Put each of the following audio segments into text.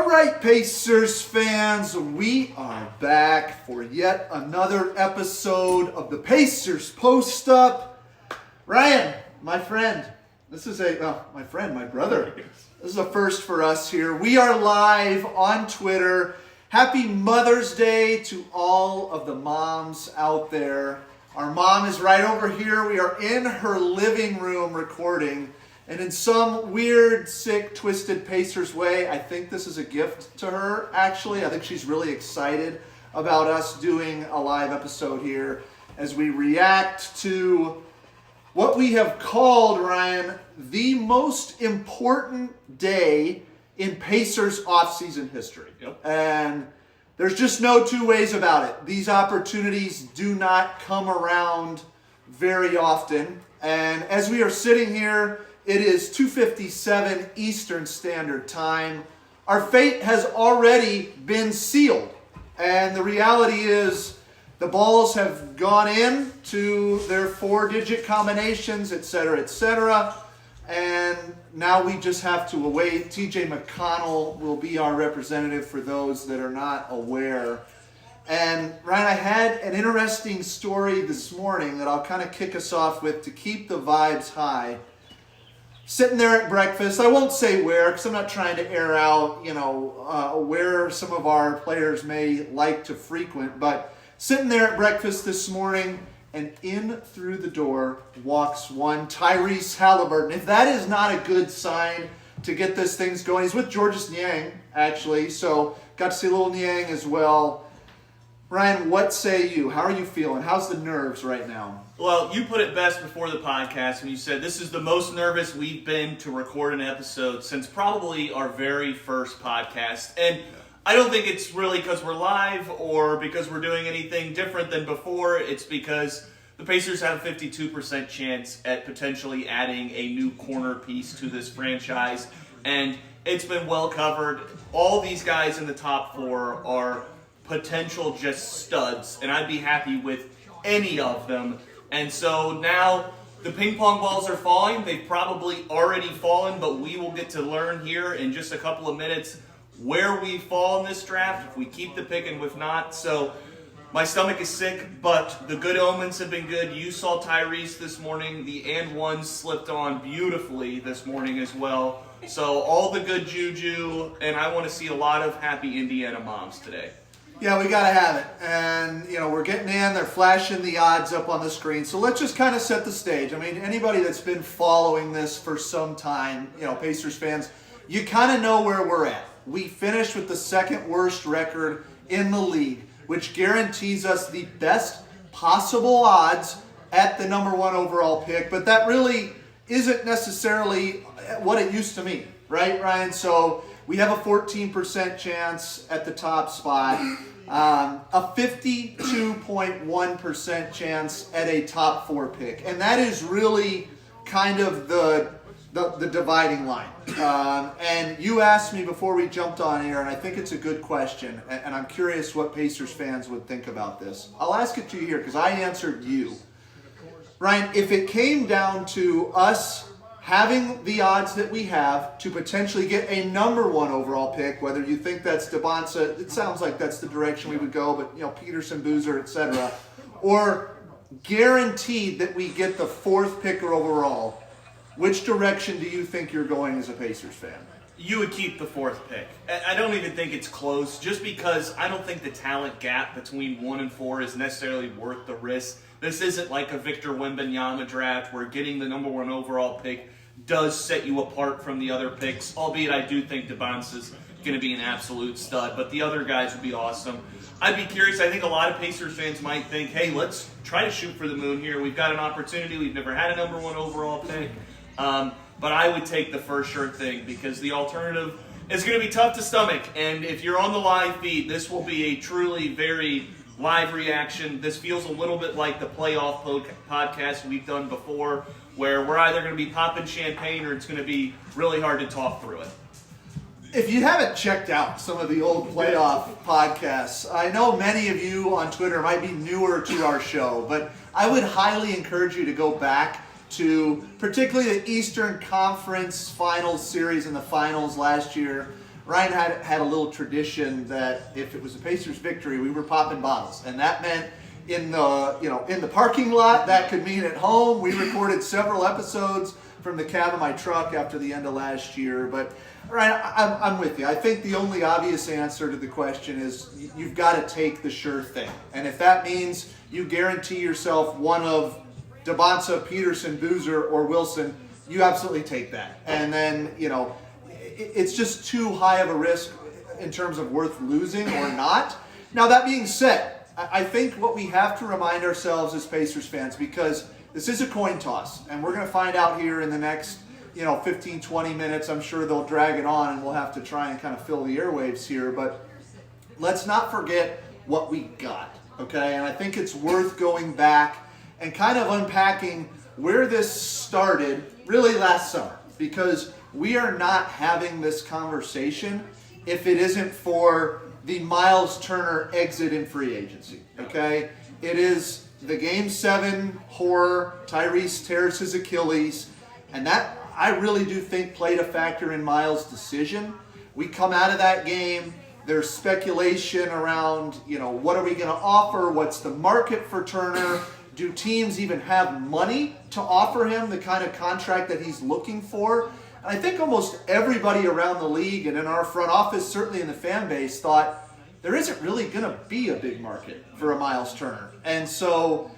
All right, Pacers fans, we are back for yet another episode of the Pacers Post Up. Ryan, my friend, my brother. This is a first for us here. We are live on Twitter. Happy Mother's Day to all of the moms out there. Our mom is right over here. We are in her living room recording. And in some weird, sick, twisted Pacers way, I think this is a gift to her, actually. I think she's really excited about us doing a live episode here as we react to what we have called, Ryan, the most important day in Pacers offseason history. Yep. And there's just no two ways about it. These opportunities do not come around very often. And as we are sitting here, it is 2:57 Eastern Standard Time. Our fate has already been sealed. And the reality is the balls have gone in to their 4-digit combinations, etc., etc. And now we just have to await. TJ McConnell will be our representative for those that are not aware. And Ryan, I had an interesting story this morning that I'll kind of kick us off with to keep the vibes high. Sitting there at breakfast, I won't say where because I'm not trying to air out, where some of our players may like to frequent, but sitting there at breakfast this morning, and in through the door walks one Tyrese Halliburton. If that is not a good sign to get this thing going, he's with Georges Niang, actually, so got to see little Niang as well. Ryan, what say you? How are you feeling? How's the nerves right now? Well, you put it best before the podcast when you said this is the most nervous we've been to record an episode since probably our very first podcast. And I don't think it's really because we're live or because we're doing anything different than before. It's because the Pacers have a 52% chance at potentially adding a new corner piece to this franchise. And it's been well covered. All these guys in the top 4 are potential just studs, and I'd be happy with any of them. And so now the ping pong balls are falling. They've probably already fallen, but we will get to learn here in just a couple of minutes where we fall in this draft, if we keep the pick and if not. So my stomach is sick, but the good omens have been good. You saw Tyrese this morning. The and one slipped on beautifully this morning as well. So all the good juju, and I want to see a lot of happy Indiana moms today. Yeah, we got to have it. And, we're getting in. They're flashing the odds up on the screen. So let's just kind of set the stage. I mean, anybody that's been following this for some time, Pacers fans, you kind of know where we're at. We finished with the second worst record in the league, which guarantees us the best possible odds at the number 1 overall pick. But that really isn't necessarily what it used to mean, right, Ryan? So we have a 14% chance at the top spot, a 52.1% chance at a top 4 pick. And that is really kind of the dividing line. And you asked me before we jumped on air, and I think it's a good question, and I'm curious what Pacers fans would think about this. I'll ask it to you here because I answered you. Ryan, if it came down to us having the odds that we have to potentially get a number 1 overall pick, whether you think that's Debonsa, it sounds like that's the direction we would go, but Peterson, Boozer, etc., or guaranteed that we get the 4th pick overall, which direction do you think you're going as a Pacers fan? You would keep the 4th pick. I don't even think it's close, just because I don't think the talent gap between 1 and 4 is necessarily worth the risk. This isn't like a Victor Wembanyama draft where getting the number 1 overall pick does set you apart from the other picks, albeit I do think Debonsa's going to be an absolute stud, but the other guys would be awesome. I'd be curious. I think a lot of Pacers fans might think, hey, let's try to shoot for the moon here. We've got an opportunity. We've never had a number 1 overall pick. But I would take the first sure thing because the alternative is going to be tough to stomach. And if you're on the live feed, this will be a truly very live reaction. This feels a little bit like the playoff podcast we've done before, where we're either going to be popping champagne or it's going to be really hard to talk through it. If you haven't checked out some of the old playoff podcasts, I know many of you on Twitter might be newer to our show, but I would highly encourage you to go back to particularly the Eastern Conference Finals series and the finals last year. Ryan had a little tradition that if it was a Pacers victory, we were popping bottles, and that meant in the parking lot. That could mean at home. We recorded several episodes from the cab of my truck after the end of last year. But Ryan, I'm with you. I think the only obvious answer to the question is you've got to take the sure thing, and if that means you guarantee yourself one of Debonsa, Peterson, Boozer, or Wilson, you absolutely take that. And then, it's just too high of a risk in terms of worth losing or not. Now, that being said, I think what we have to remind ourselves as Pacers fans, because this is a coin toss, and we're going to find out here in the next 15, 20 minutes. I'm sure they'll drag it on, and we'll have to try and kind of fill the airwaves here. But let's not forget what we got, okay? And I think it's worth going back and kind of unpacking where this started really last summer, because we are not having this conversation if it isn't for the Miles Turner exit in free agency, okay? It is the Game 7 horror. Tyrese tears his Achilles, and that I really do think played a factor in Miles' decision. We come out of that game, there's speculation around, what are we going to offer? What's the market for Turner? Do teams even have money to offer him the kind of contract that he's looking for? And I think almost everybody around the league and in our front office, certainly in the fan base, thought there isn't really going to be a big market for a Miles Turner. And so,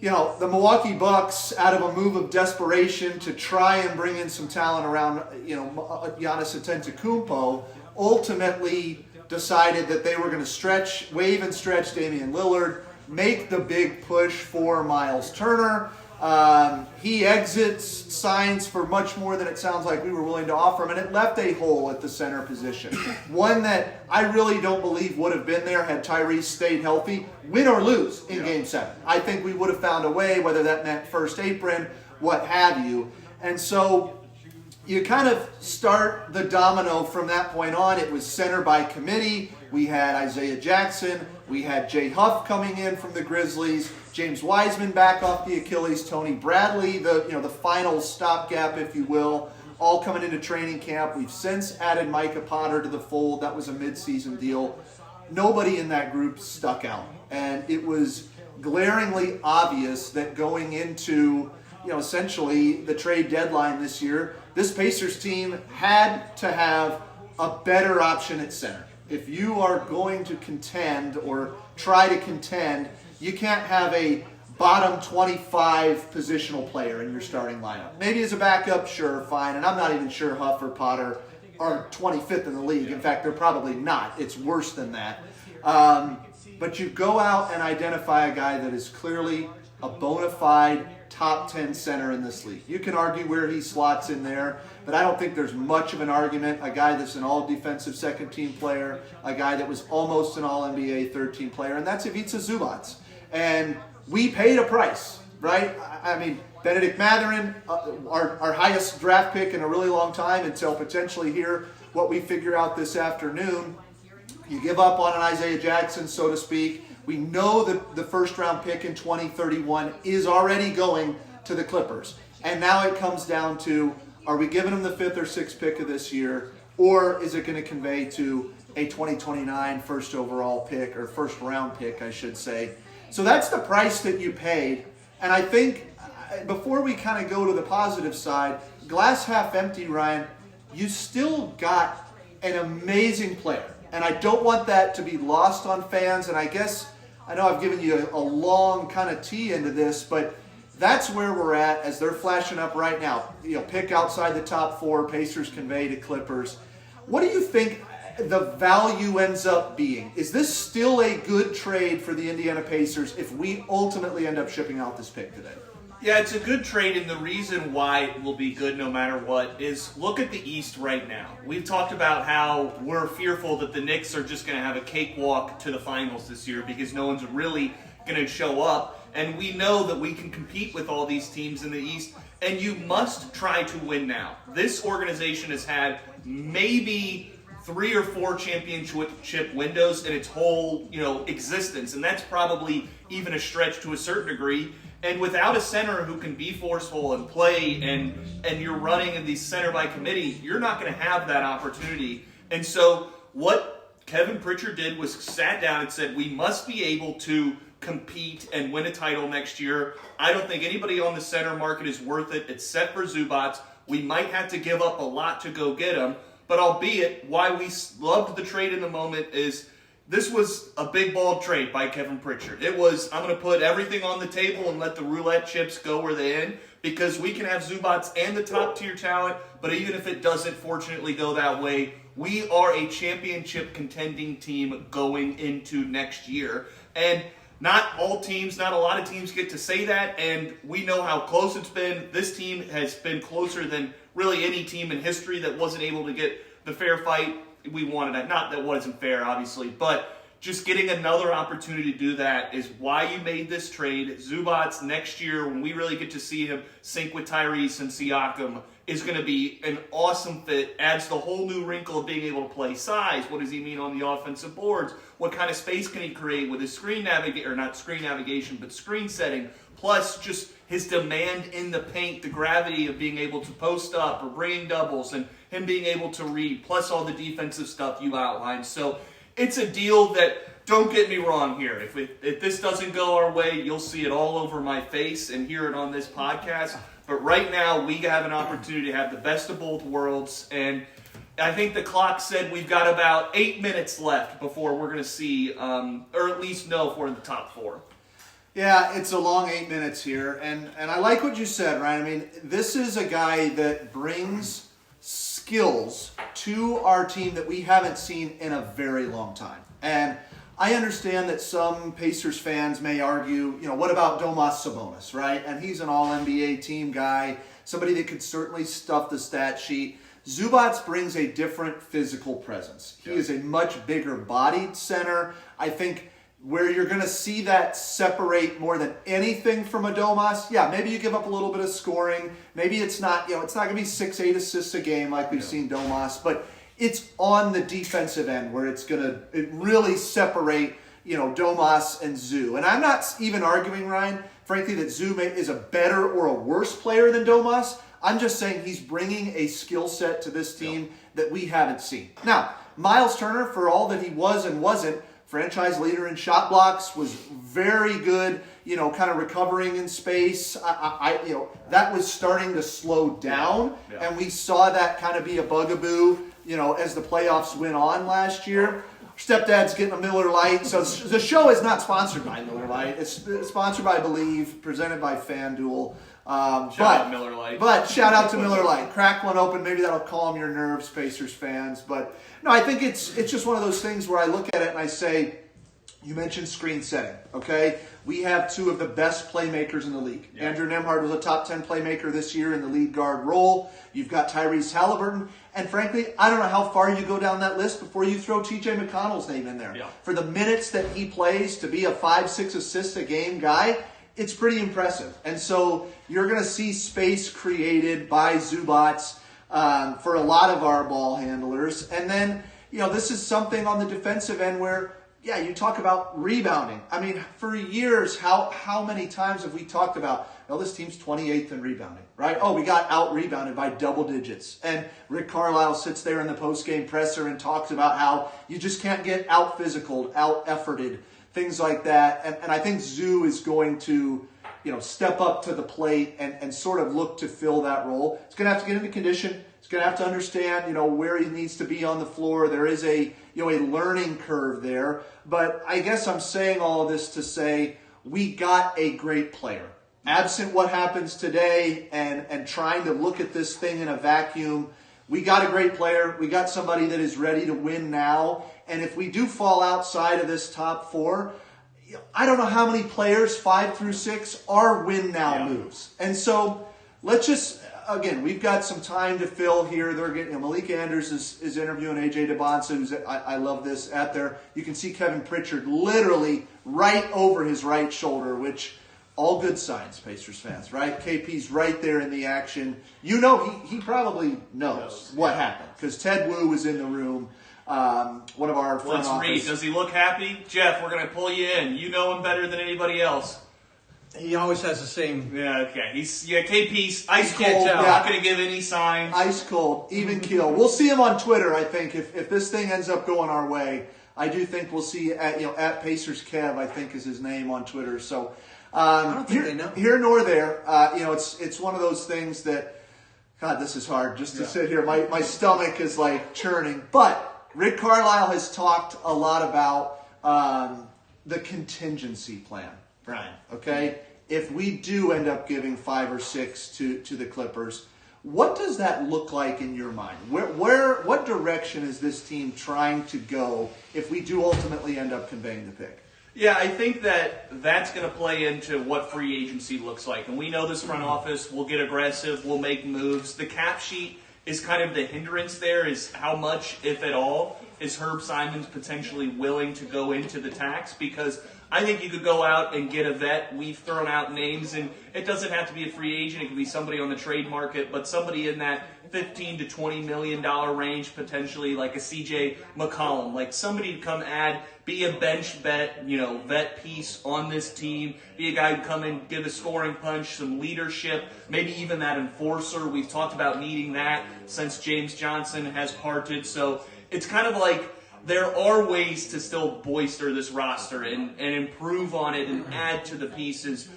the Milwaukee Bucks, out of a move of desperation to try and bring in some talent around, Giannis Antetokounmpo, ultimately decided that they were going to waive and stretch Damian Lillard, make the big push for Miles Turner. He exits, signs for much more than it sounds like we were willing to offer him, and it left a hole at the center position. One that I really don't believe would have been there had Tyrese stayed healthy, win or lose in Game 7. I think we would have found a way, whether that meant first apron, what have you. And so you kind of start the domino from that point on. It was center by committee. We had Isaiah Jackson. We had Jay Huff coming in from the Grizzlies. James Wiseman back off the Achilles. Tony Bradley, the final stopgap, if you will, all coming into training camp. We've since added Micah Potter to the fold. That was a midseason deal. Nobody in that group stuck out. And it was glaringly obvious that going into, essentially the trade deadline this year, this Pacers team had to have a better option at center. If you are going to contend or try to contend, you can't have a bottom 25 positional player in your starting lineup. Maybe as a backup, sure, fine. And I'm not even sure Huff or Potter are 25th in the league. In fact, they're probably not. It's worse than that. But you go out and identify a guy that is clearly a bona fide top 10 center in this league. You can argue where he slots in there, but I don't think there's much of an argument. A guy that's an all-defensive second-team player, a guy that was almost an all-NBA third-team player, and that's Ivica Zubac. And we paid a price, right? I mean, Benedict Mathurin, our highest draft pick in a really long time until potentially here, what we figure out this afternoon. You give up on an Isaiah Jackson, so to speak. We know that the first-round pick in 2031 is already going to the Clippers. And now it comes down to, are we giving them the 5th or 6th pick of this year, or is it going to convey to a 2029 first overall pick, or first-round pick, I should say. So that's the price that you paid. And I think before we kind of go to the positive side, glass half empty, Ryan, you still got an amazing player. And I don't want that to be lost on fans. And I guess, I know I've given you a long kind of tee into this, but that's where we're at as they're flashing up right now. Pick outside the top 4, Pacers convey to Clippers. What do you think the value ends up being? Is this still a good trade for the Indiana Pacers if we ultimately end up shipping out this pick today? Yeah, it's a good trade, and the reason why it will be good no matter what is look at the East right now. We've talked about how we're fearful that the Knicks are just going to have a cakewalk to the finals this year because no one's really going to show up, and we know that we can compete with all these teams in the East, and you must try to win now. This organization has had maybe 3 or 4 championship windows in its whole, existence, and that's probably even a stretch to a certain degree. And without a center who can be forceful and play, and you're running in these center by committee, you're not going to have that opportunity And so what Kevin Pritchard did was sat down and said, we must be able to compete and win a title next year. I don't think anybody on the center market is worth it except for Zubats. We might have to give up a lot to go get him. But albeit, why we loved the trade in the moment is this was a big ball trade by Kevin Pritchard. It was, I'm going to put everything on the table and let the roulette chips go where they end, because we can have Zubats and the top tier talent, but even if it doesn't fortunately go that way, we are a championship contending team going into next year. And not all teams, not a lot of teams get to say that, and we know how close it's been. This team has been closer than really any team in history that wasn't able to get the fair fight we wanted. Not that wasn't fair, obviously, but just getting another opportunity to do that is why you made this trade. Zubats next year, when we really get to see him sync with Tyrese and Siakam, is going to be an awesome fit. Adds the whole new wrinkle of being able to play size. What does he mean on the offensive boards? What kind of space can he create with his screen navigation, or not screen navigation, but screen setting? Plus, just his demand in the paint, the gravity of being able to post up or bringing doubles, and him being able to read, plus all the defensive stuff you outlined. So it's a deal that, don't get me wrong here, if this doesn't go our way, you'll see it all over my face and hear it on this podcast. But right now, we have an opportunity to have the best of both worlds. And I think the clock said we've got about 8 minutes left before we're going to see, or at least know if we're in the top 4. Yeah, it's a long 8 minutes here. And I like what you said, Ryan. I mean, this is a guy that brings skills to our team that we haven't seen in a very long time. And I understand that some Pacers fans may argue, what about Domas Sabonis, right? And he's an all-NBA team guy, somebody that could certainly stuff the stat sheet. Zubats brings a different physical presence. He is a much bigger bodied center. I think where you're going to see that separate more than anything from a Domas, maybe you give up a little bit of scoring. Maybe it's not, it's not going to be 6-8 assists a game like we've seen Domas, but it's on the defensive end where it's going to really separate, Domas and Zoo. And I'm not even arguing, Ryan, frankly, that Zoo is a better or a worse player than Domas. I'm just saying he's bringing a skill set to this team that we haven't seen. Now, Miles Turner, for all that he was and wasn't, franchise leader in shot blocks, was very good, kind of recovering in space. That was starting to slow down, and we saw that kind of be a bugaboo, as the playoffs went on last year. Stepdad's getting a Miller Lite. So the show is not sponsored by Miller Lite. It's sponsored by Believe, presented by FanDuel. Shout out Miller Lite. But shout out to Miller Lite. Crack one open. Maybe that'll calm your nerves, Pacers fans. But no, I think it's just one of those things where I look at it and I say, you mentioned screen setting, okay? We have two of the best playmakers in the league. Yeah. Andrew Nembhard was a top 10 playmaker this year in the lead guard role. You've got Tyrese Halliburton. And frankly, I don't know how far you go down that list before you throw T.J. McConnell's name in there. Yeah. For the minutes that he plays to be a 5-6 assists a game guy, it's pretty impressive. And so you're going to see space created by Zubats for a lot of our ball handlers. And then, this is something on the defensive end where, you talk about rebounding. I mean, for years, how many times have we talked about, this team's 28th in rebounding, right? Oh, we got out-rebounded by double digits. And Rick Carlisle sits there in the post-game presser and talks about how you just can't get out-physicaled, out-efforted, things like that. And I think Zoo is going to, step up to the plate and sort of look to fill that role. It's going to have to get into condition. It's going to have to understand, where he needs to be on the floor. There is a learning curve there. But I guess I'm saying all of this to say we got a great player. Absent what happens today and trying to look at this thing in a vacuum, we got a great player. We got somebody that is ready to win now. And if we do fall outside of this top 4, I don't know how many players, 5 through 6, are win now moves. And so let's just, again, we've got some time to fill here. They're getting, Malik Anders is interviewing AJ DeBonsa, who's, I love this, at there. You can see Kevin Pritchard literally right over his right shoulder, which all good signs, Pacers fans, right? KP's right there in the action. He probably knows what happened because Ted Wu was in the room. One of our front Let's office. read. Does he look happy? Jeff, we're going to pull you in. You know him better than anybody else. He always has the same. Yeah, okay. KP's ice You can't cold. tell. Not going to give any signs. Ice cold, even keel. We'll see him on Twitter, I think, if this thing ends up going our way. I do think we'll see at Pacers Kev, I think is his name on Twitter. So I don't think they know. Here nor there. It's one of those things that, God, this is hard just to sit here. My stomach is like churning. But Rick Carlisle has talked a lot about the contingency plan, Brian. Okay? If we do end up giving 5 or 6 to the Clippers, what does that look like in your mind? What direction is this team trying to go if we do ultimately end up conveying the pick? Yeah, I think that's going to play into what free agency looks like. And we know this front office will get aggressive, will make moves. The cap sheet is kind of the hindrance there, is how much, if at all, is Herb Simons potentially willing to go into the tax? Because I think you could go out and get a vet. We've thrown out names, and it doesn't have to be a free agent. It could be somebody on the trade market, but somebody in that $15 to $20 million range, potentially like a CJ McCollum, like somebody to come add, be a bench vet piece on this team, be a guy who come in, give a scoring punch, some leadership, maybe even that enforcer. We've talked about needing that since James Johnson has parted. So it's kind of like there are ways to still bolster this roster and improve on it and add to the pieces,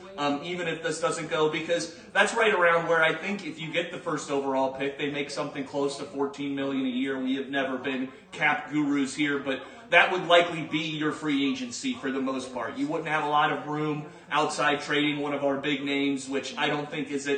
even if this doesn't go, because that's right around where I think if you get the first overall pick, they make something close to $14 million a year. We have never been cap gurus here, but that would likely be your free agency for the most part. You wouldn't have a lot of room outside trading one of our big names, which I don't think is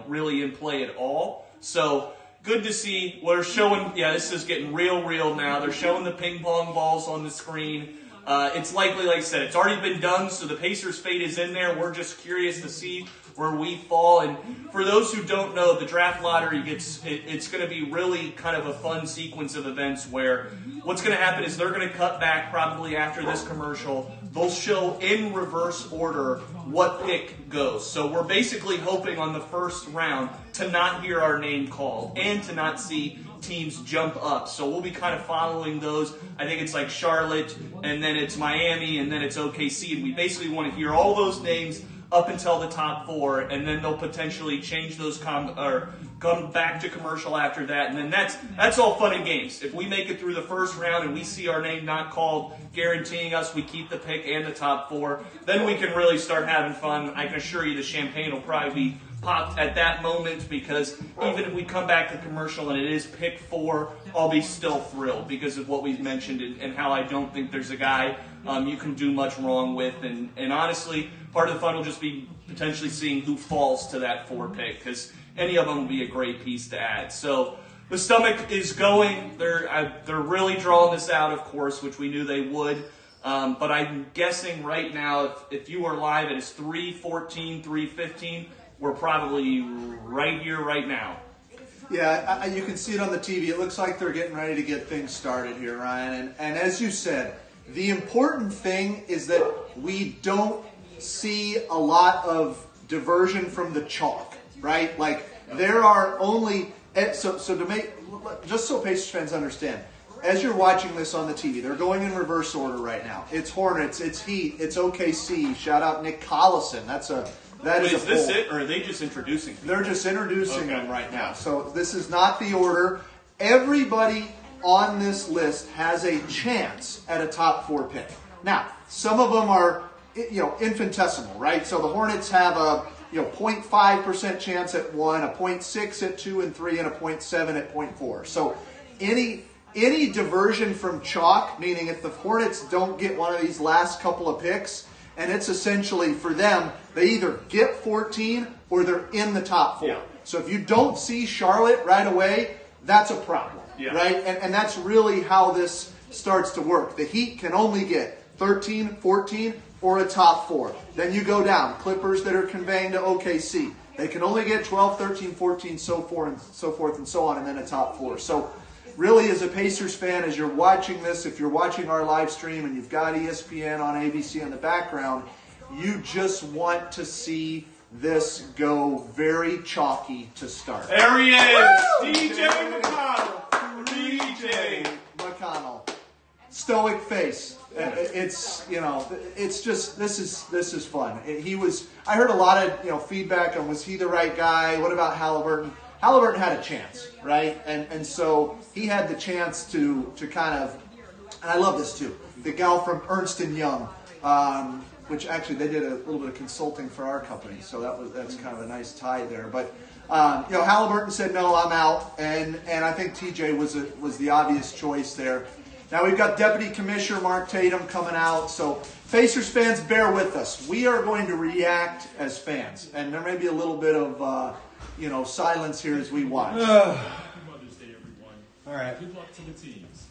really in play at all. So good to see. We're showing, this is getting real now. They're showing the ping pong balls on the screen. It's likely, like I said, it's already been done, so the Pacers' fate is in there. We're just curious to see where we fall. And for those who don't know, the draft lottery it's going to be really kind of a fun sequence of events where what's going to happen is they're going to cut back probably after this commercial. They'll show in reverse order what pick goes. So we're basically hoping on the first round to not hear our name called and to not see teams jump up. So we'll be kind of following those. I think it's like Charlotte, and then it's Miami, and then it's OKC. And we basically want to hear all those names up until the top 4, and then they'll potentially change those come back to commercial after that. And then that's all fun and games. If we make it through the first round and we see our name not called, guaranteeing us we keep the pick and the top 4, then we can really start having fun. I can assure you the champagne will probably be popped at that moment, because even if we come back to commercial and it is pick 4, I'll be still thrilled because of what we've mentioned and how I don't think there's a guy you can do much wrong with. And honestly, part of the fun will just be potentially seeing who falls to that 4 pick, because any of them will be a great piece to add. So the stomach is going. They're really drawing this out, of course, which we knew they would. But I'm guessing right now, if you were live, it is 3:14, 3:15. We're probably right here, right now. Yeah, you can see it on the TV. It looks like they're getting ready to get things started here, Ryan. And as you said, the important thing is that we don't see a lot of diversion from the chalk, right? Like, there are only... So to make... Just so Pacers fans understand, as you're watching this on the TV, they're going in reverse order right now. It's Hornets, it's Heat, it's OKC. Shout out Nick Collison. Is this it, or are they just introducing people? They're just introducing them right now. So this is not the order. Everybody on this list has a chance at a top 4 pick. Now, some of them are, infinitesimal, right? So the Hornets have a 0.5% chance at 1, a 0.6 at 2 and 3, and a 0.7 at 0.4. So any diversion from chalk, meaning if the Hornets don't get one of these last couple of picks, and it's essentially, for them, they either get 14 or they're in the top 4. Yeah. So if you don't see Charlotte right away, that's a problem, right? And that's really how this starts to work. The Heat can only get 13, 14, or a top 4. Then you go down. Clippers that are conveying to OKC, they can only get 12, 13, 14, so forth and so on, and then a top 4. So really, as a Pacers fan, as you're watching this, if you're watching our live stream and you've got ESPN on ABC in the background, you just want to see this go very chalky to start. There he is! DJ McConnell! DJ McConnell. stoic face. It's it's just this is fun. I heard a lot of feedback on was he the right guy? What about Halliburton? Halliburton had a chance, right? And so he had the chance to kind of, and I love this too. The gal from Ernst & Young, which actually they did a little bit of consulting for our company, so that's kind of a nice tie there. But Halliburton said no, I'm out, and I think TJ was the obvious choice there. Now we've got Deputy Commissioner Mark Tatum coming out, so Pacers fans, bear with us. We are going to react as fans, and there may be a little bit of silence here as we watch. Mother's Day, everyone. All right. Good luck to the teams.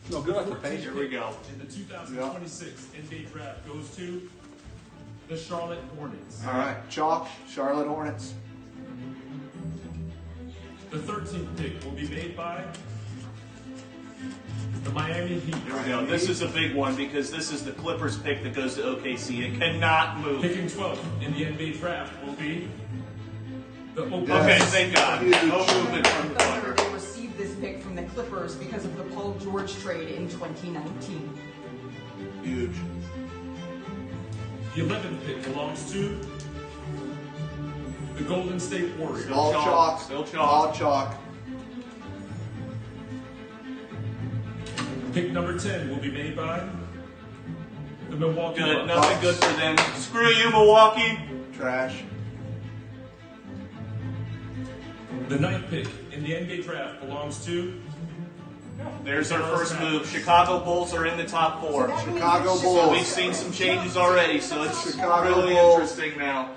No, good luck to Pacers. Here we go. In the 2026 NBA draft goes to the Charlotte Hornets. All right, chalk, Charlotte Hornets. The 13th pick will be made by the Miami Heat. Here we go. This is a big one because this is the Clippers pick that goes to OKC. It cannot move. Picking 12th in the NBA draft will be the Oklahoma. Okay, Yes. thank God. Huge. No movement from the Thunder Thunder. will receive this pick from the Clippers because of the Paul George trade in 2019. Huge. The 11th pick belongs to the Golden State Warriors. All chalk. chalk. Still chalk. All chalk. Pick number 10 will be made by the Milwaukee Good. Bucks. Nothing good for them. Screw you, Milwaukee. Trash. The 9th pick in the NBA draft belongs to There's our first move. Chicago Bulls are in the top four. Chicago We've Bulls. seen some changes already, so it's Chicago really Bulls. interesting now.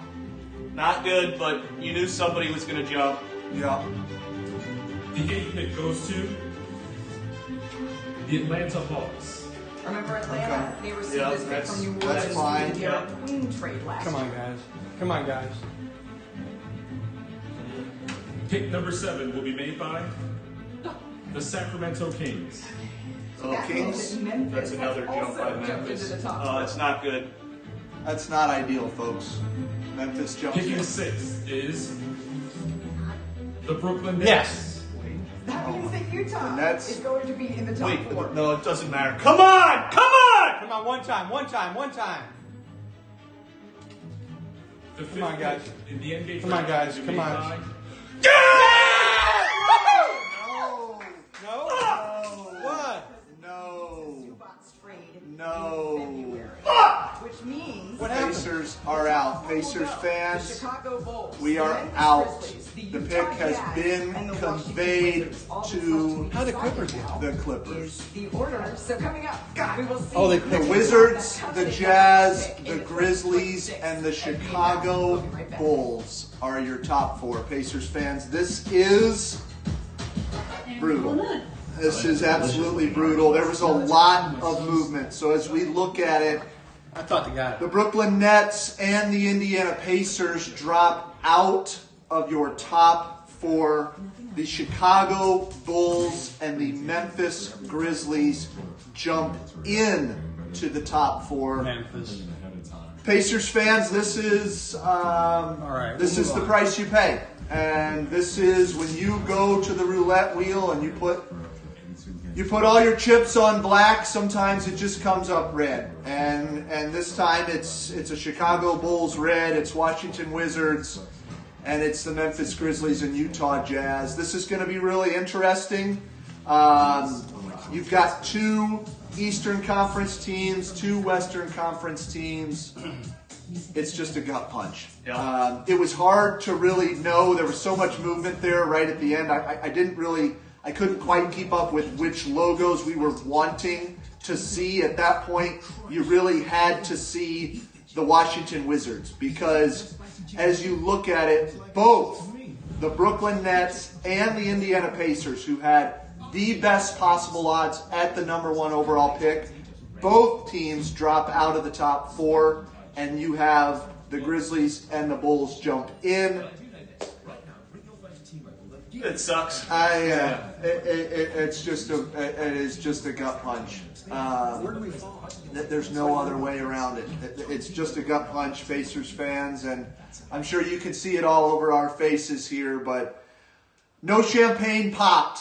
Not good, but you knew somebody was going to jump. Yeah. the 8th pick goes to the Atlanta Hawks. Remember Atlanta? Okay. They received Yeah, this pick that's- from New that's Orleans fine. in the Derek Queen trade last Come on, year. guys. Come on, guys. Pick number 7 will be made by the Sacramento Kings. Oh, That means Kings. that Memphis That's another has jump also by jumped Memphis. into the top Oh, four. it's not good. That's not ideal, folks. Memphis jumps Picking in. 6th is the Brooklyn Nets. Yes. That means that Utah Nets. is going to be in the top Wait, four. no, it doesn't matter. Come on! Come on! Come on, one time. The 5th Come on, guys. pick in the NBA Come on, draft guys. will be Come made on. by No. No? What? No. Box trade No. in February, which means What happened? Pacers are out. Pacers the fans, Chicago Bulls, we the are Memphis out. Grizzlies, The Utah pick has Jazz, been and the Washington conveyed Wizards. All that's to left How the decide Clippers get now the Clippers. is the order. So coming up, we will see Oh, they who picked The the takes Wizards, that the coveted Jazz, pick the in Grizzlies, 26th and the NBA draft. Chicago We'll be right back. Bulls are your top four. Pacers fans, this is brutal. This is absolutely brutal. There was a lot of movement. So as we look at it, I thought they got the it. Brooklyn Nets and the Indiana Pacers drop out of your top four. The Chicago Bulls and the Memphis Grizzlies jump in to the top four. Memphis. Pacers fans, this is right, this we'll is move the on. price you pay, and this is when you go to the roulette wheel and you put all your chips on black. Sometimes it just comes up red, and this time it's a Chicago Bulls red, it's Washington Wizards, and it's the Memphis Grizzlies and Utah Jazz. This is going to be really interesting. You've got two Eastern Conference teams, two Western Conference teams. It's just a gut punch. Yeah. It was hard to really know. There was so much movement there right at the end. I couldn't quite keep up with which logos we were wanting to see. At that point, you really had to see the Washington Wizards because as you look at it, both the Brooklyn Nets and the Indiana Pacers, who had the best possible odds at the number one overall pick, both teams drop out of the top four, and you have the Grizzlies and the Bulls jump in. It sucks. It is just a gut punch. There's no other way around it. It's just a gut punch, Pacers fans, and I'm sure you can see it all over our faces here. But No champagne popped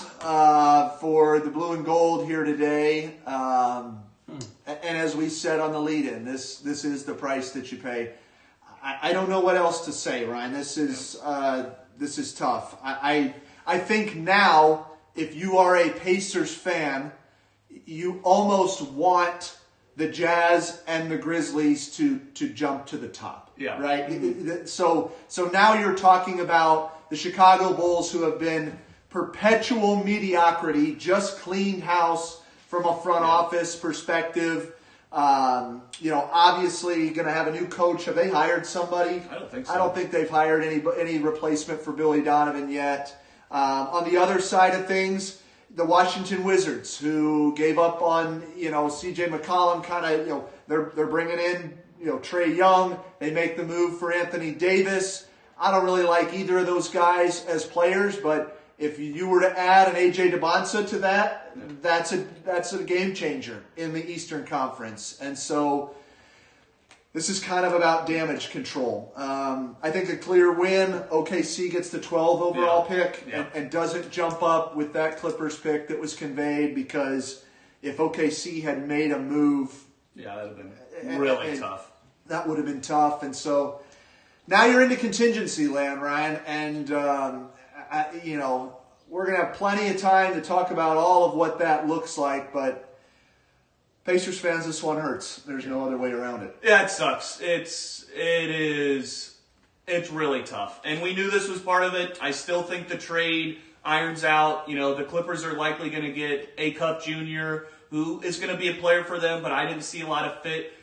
for the blue and gold here today. And as we said on the lead-in, this is the price that you pay. I don't know what else to say, Ryan. This is tough. I think now, if you are a Pacers fan, you almost want the Jazz and the Grizzlies to jump to the top. Yeah. Right? Mm-hmm. So now you're talking about the Chicago Bulls, who have been perpetual mediocrity, just cleaned house from a front office perspective. Obviously going to have a new coach. Have they hired somebody? I don't think so. I don't think they've hired any replacement for Billy Donovan yet. On the other side of things, the Washington Wizards, who gave up on, C.J. McCollum, they're bringing in, Trae Young. They make the move for Anthony Davis. I don't really like either of those guys as players, but if you were to add an A.J. Debonsa to that, that's a game changer in the Eastern Conference. And so this is kind of about damage control. I think a clear win, OKC gets the 12 overall pick and doesn't jump up with that Clippers pick that was conveyed, because if OKC had made a move... Yeah, that would have been really tough. That would have been tough. And so now you're into contingency land, Ryan, and we're going to have plenty of time to talk about all of what that looks like, but Pacers fans, this one hurts. There's no other way around it. Yeah, it sucks. It's really tough. And we knew this was part of it. I still think the trade irons out. The Clippers are likely going to get A. Cup Jr., who is going to be a player for them, but I didn't see a lot of fit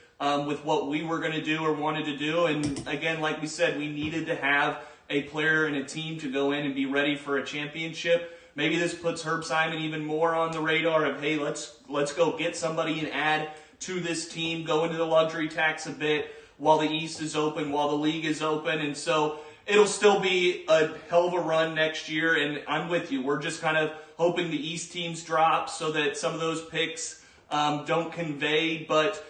with what we were going to do or wanted to do. And again, like we said, we needed to have a player and a team to go in and be ready for a championship. Maybe this puts Herb Simon even more on the radar of, hey, let's go get somebody and add to this team, go into the luxury tax a bit while the East is open, while the league is open. And so it'll still be a hell of a run next year, and I'm with you. We're just kind of hoping the East teams drop so that some of those picks don't convey. But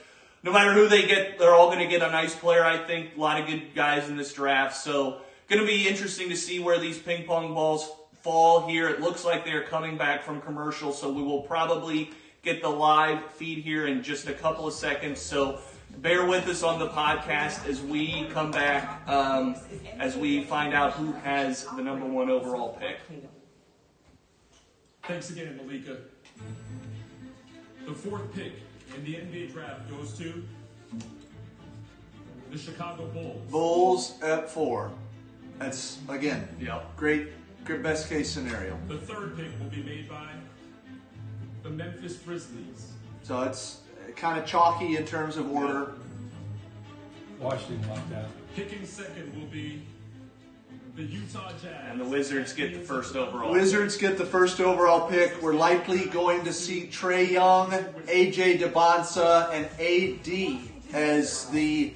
no matter who they get, they're all going to get a nice player, I think. A lot of good guys in this draft. So going to be interesting to see where these ping pong balls fall here. It looks like they're coming back from commercial, so we will probably get the live feed here in just a couple of seconds. So bear with us on the podcast as we come back, as we find out who has the number 1 overall pick. Thanks again, Malika. The 4th pick in the NBA draft goes to the Chicago Bulls. Bulls at 4. That's, again, Yep. great best case scenario. The 3rd pick will be made by the Memphis Grizzlies. So it's kind of chalky in terms of order. Washington like that. Picking 2nd will be the Utah Jazz. And the Wizards get the 1st overall. Wizards get the 1st overall pick. We're likely going to see Trae Young, A.J. Debonsa, and A.D. as the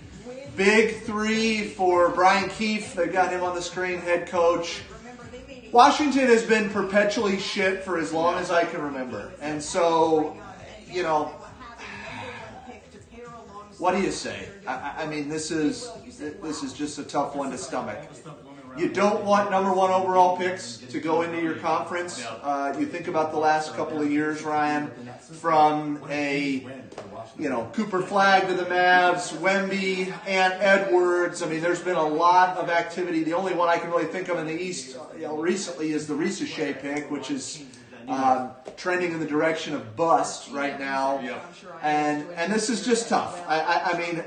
big 3 for Brian Keefe. They've got him on the screen, head coach. Washington has been perpetually shit for as long as I can remember. And so, what do you say? I mean, this is just a tough one to stomach. You don't want number 1 overall picks to go into your conference. You think about the last couple of years, Ryan, from a Cooper Flagg to the Mavs, Wemby, and Edwards. I mean, there's been a lot of activity. The only one I can really think of in the East recently is the Risacher pick, which is trending in the direction of bust right now. Yeah. And this is just tough. I mean,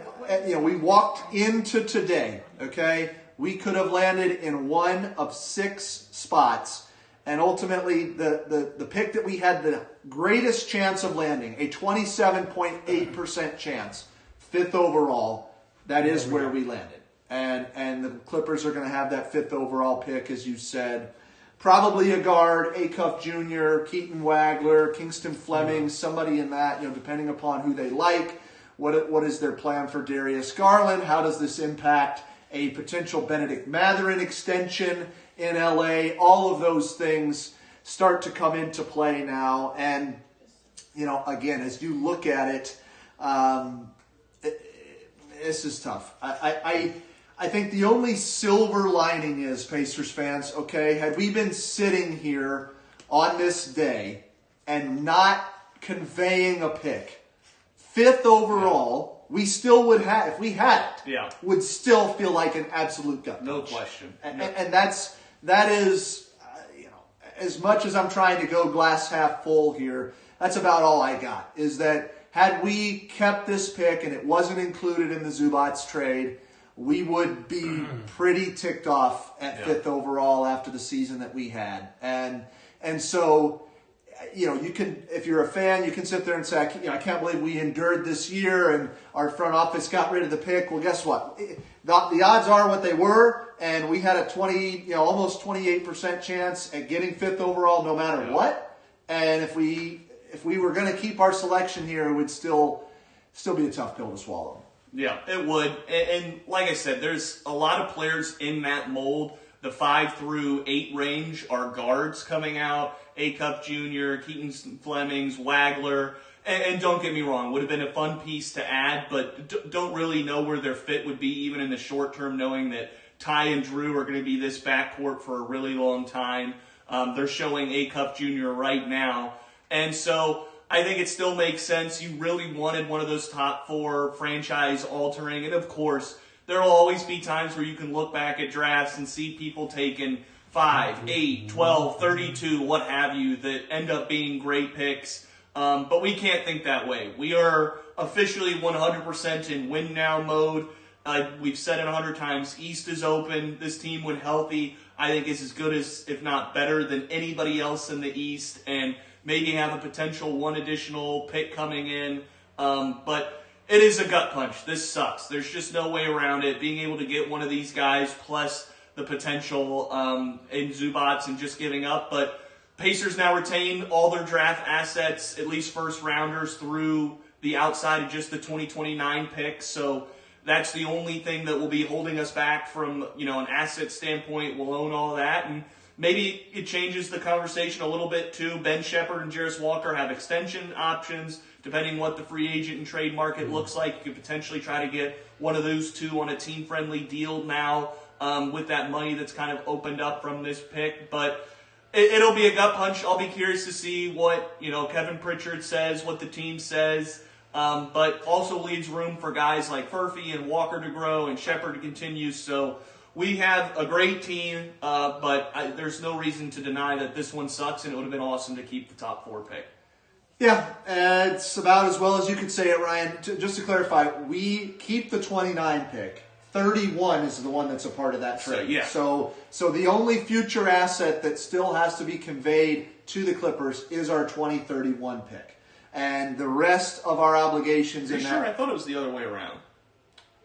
we walked into today, okay? We could have landed in one of 6 spots. And ultimately, the pick that we had the greatest chance of landing, a 27.8% chance, 5th overall, that is where we landed. And the Clippers are going to have that 5th overall pick, as you said. Probably a guard, Acuff Jr., Keaton Wagler, Kingston Fleming, somebody in that, depending upon who they like. What is their plan for Darius Garland? How does this impact a potential Benedict Mathurin extension in LA? All of those things start to come into play now. And, again, as you look at it, this is tough. I I think the only silver lining is, Pacers fans, okay, had we been sitting here on this day and not conveying a pick, 5th overall, we still would have, if we had it, would still feel like an absolute gut punch. No question. And that is, as much as I'm trying to go glass half full here, that's about all I got, is that had we kept this pick and it wasn't included in the Zubats trade, we would be pretty ticked off at 5th overall after the season that we had. And so, you can, if you're a fan, you can sit there and say, I can't believe we endured this year and our front office got rid of the pick. Well, guess what? The odds are what they were, and we had a almost 28% chance at getting 5th overall no matter what. And if we were going to keep our selection here, it would still be a tough pill to swallow. Yeah, it would. And like I said, there's a lot of players in that mold. The 5 through 8 range are guards coming out. Acup Jr., Keaton Flemings, Wagler. And don't get me wrong, would have been a fun piece to add, but don't really know where their fit would be even in the short term, knowing that Ty and Drew are going to be this backcourt for a really long time. They're showing Acup Jr. right now. And so I think it still makes sense. You really wanted one of those top 4 franchise altering. And of course, there will always be times where you can look back at drafts and see people taking 5, 8, 12, 32, what have you, that end up being great picks. But we can't think that way. We are officially 100% in win now mode. We've said it 100 times. East is open. This team, when healthy, I think is as good as, if not better, than anybody else in the East. And maybe have a potential one additional pick coming in. But it is a gut punch. This sucks. There's just no way around it. Being able to get one of these guys plus the potential in Zubats and just giving up. But Pacers now retain all their draft assets, at least first rounders, through the outside of just the 2029 picks. So that's the only thing that will be holding us back from, an asset standpoint. We'll own all that. And maybe it changes the conversation a little bit too. Ben Shepherd and Jarris Walker have extension options. Depending what the free agent and trade market looks like, you could potentially try to get one of those two on a team-friendly deal now with that money that's kind of opened up from this pick. But it'll be a gut punch. I'll be curious to see what Kevin Pritchard says, what the team says. But also leaves room for guys like Furphy and Walker to grow and Shepherd to continue. So we have a great team, but there's no reason to deny that this one sucks, and it would have been awesome to keep the top 4 pick. Yeah, it's about as well as you could say it, Ryan. Just to clarify, we keep the 29 pick. 31 is the one that's a part of that trade. So the only future asset that still has to be conveyed to the Clippers is our 2031 pick. And the rest of our obligations in that... I thought it was the other way around.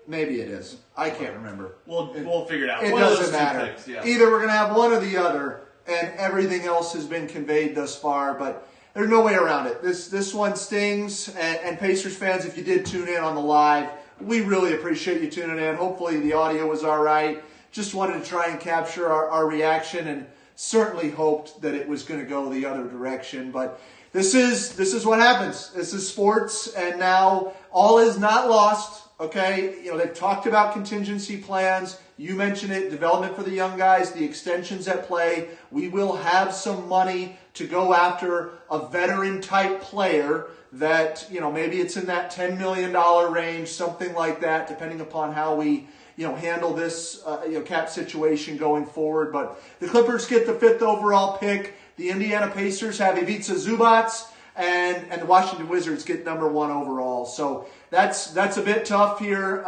Maybe it is. I can't remember. We'll figure it out. It doesn't matter. Picks, Either we're going to have one or the other, and everything else has been conveyed thus far, but there's no way around it. This one stings, and Pacers fans, if you did tune in on the live, we really appreciate you tuning in. Hopefully the audio was all right. Just wanted to try and capture our reaction, and certainly hoped that it was going to go the other direction. But this is what happens. This is sports, and now all is not lost. Okay, they've talked about contingency plans. You mentioned it, development for the young guys, the extensions at play. We will have some money to go after a veteran-type player that, maybe it's in that $10 million range, something like that, depending upon how we, handle this, cap situation going forward. But the Clippers get the 5th overall pick. The Indiana Pacers have Ivica Zubats, and the Washington Wizards get number 1 overall. So that's a bit tough here.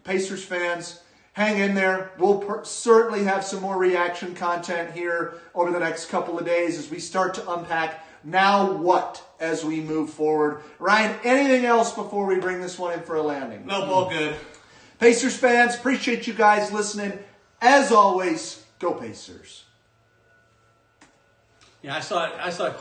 Pacers fans, hang in there. We'll certainly have some more reaction content here over the next couple of days as we start to unpack now what as we move forward. Ryan, anything else before we bring this one in for a landing? Nope, all good. Pacers fans, appreciate you guys listening. As always, go Pacers. Yeah, I saw